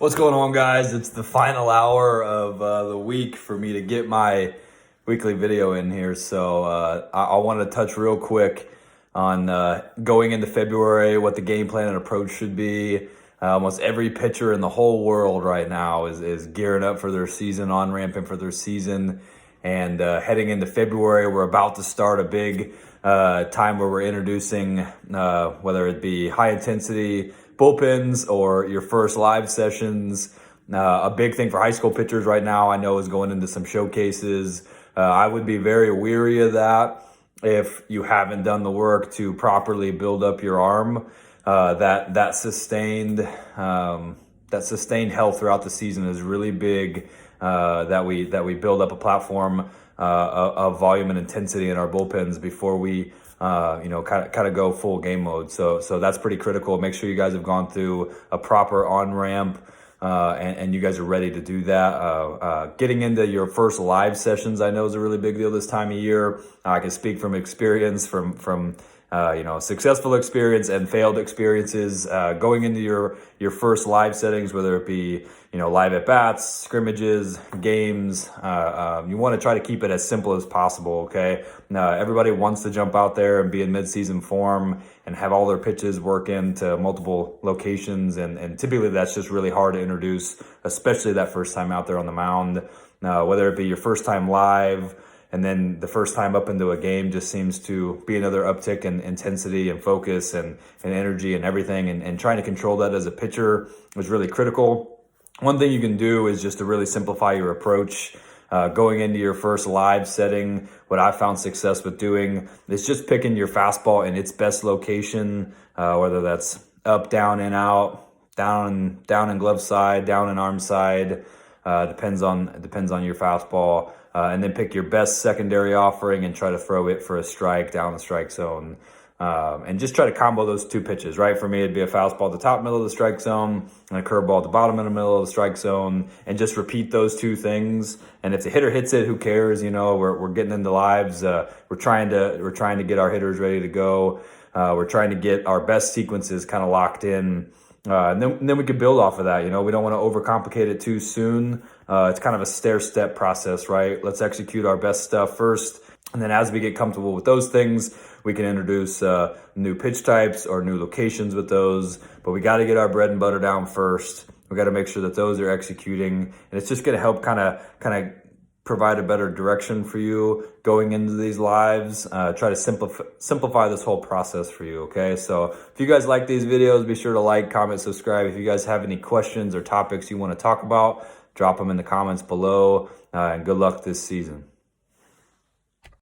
What's going on, guys? It's the final hour of the week for me to get my weekly video in here. So I want to touch real quick on going into February, what the game plan and approach should be. Almost every pitcher in the whole world right now is gearing up for their season, on-ramping for their season. And heading into February, we're about to start a big time where we're introducing, whether it be high-intensity bullpens or your first live sessions. A big thing for high school pitchers right now, I know, is going into some showcases. I would be very weary of that if you haven't done the work to properly build up your arm. That sustained health throughout the season is really big. That we build up a platform of volume and intensity in our bullpens before we kind of go full game mode. So that's pretty critical. Make sure you guys have gone through a proper on ramp. And you guys are ready to do that. Getting into your first live sessions, I know, is a really big deal this time of year. I can speak from experience, from successful experience and failed experiences. Going into your first live settings, whether it be live at bats, scrimmages, games, you want to try to keep it as simple as possible. Okay, everybody wants to jump out there and be in mid-season form and have all their pitches work into multiple locations, and typically that's just really hard to introduce, especially that first time out there on the mound. Whether it be your first time live, and then the first time up into a game just seems to be another uptick in intensity and focus and energy and everything. And trying to control that as a pitcher is really critical. One thing you can do is just to really simplify your approach. Going into your first live setting, what I found success with doing is just picking your fastball in its best location, whether that's up, down, and out, down and glove side, down and arm side. Depends on your fastball. And then pick your best secondary offering and try to throw it for a strike down the strike zone. And just try to combo those two pitches, right? For me, it'd be a fastball at the top middle of the strike zone and a curveball at the bottom in the middle of the strike zone, and just repeat those two things. And if the hitter hits it, who cares? We're getting into lives. We're trying to get our hitters ready to go. We're trying to get our best sequences kind of locked in. And then we could build off of that. We don't want to overcomplicate it too soon. It's kind of a stair-step process, right? Let's execute our best stuff first. And then as we get comfortable with those things, we can introduce new pitch types or new locations with those. But we got to get our bread and butter down first. We got to make sure that those are executing. And it's just going to help kind of provide a better direction for you going into these lives. Try to simplify this whole process for you, okay? So if you guys like these videos, be sure to like, comment, subscribe. If you guys have any questions or topics you want to talk about, drop them in the comments below. And good luck this season.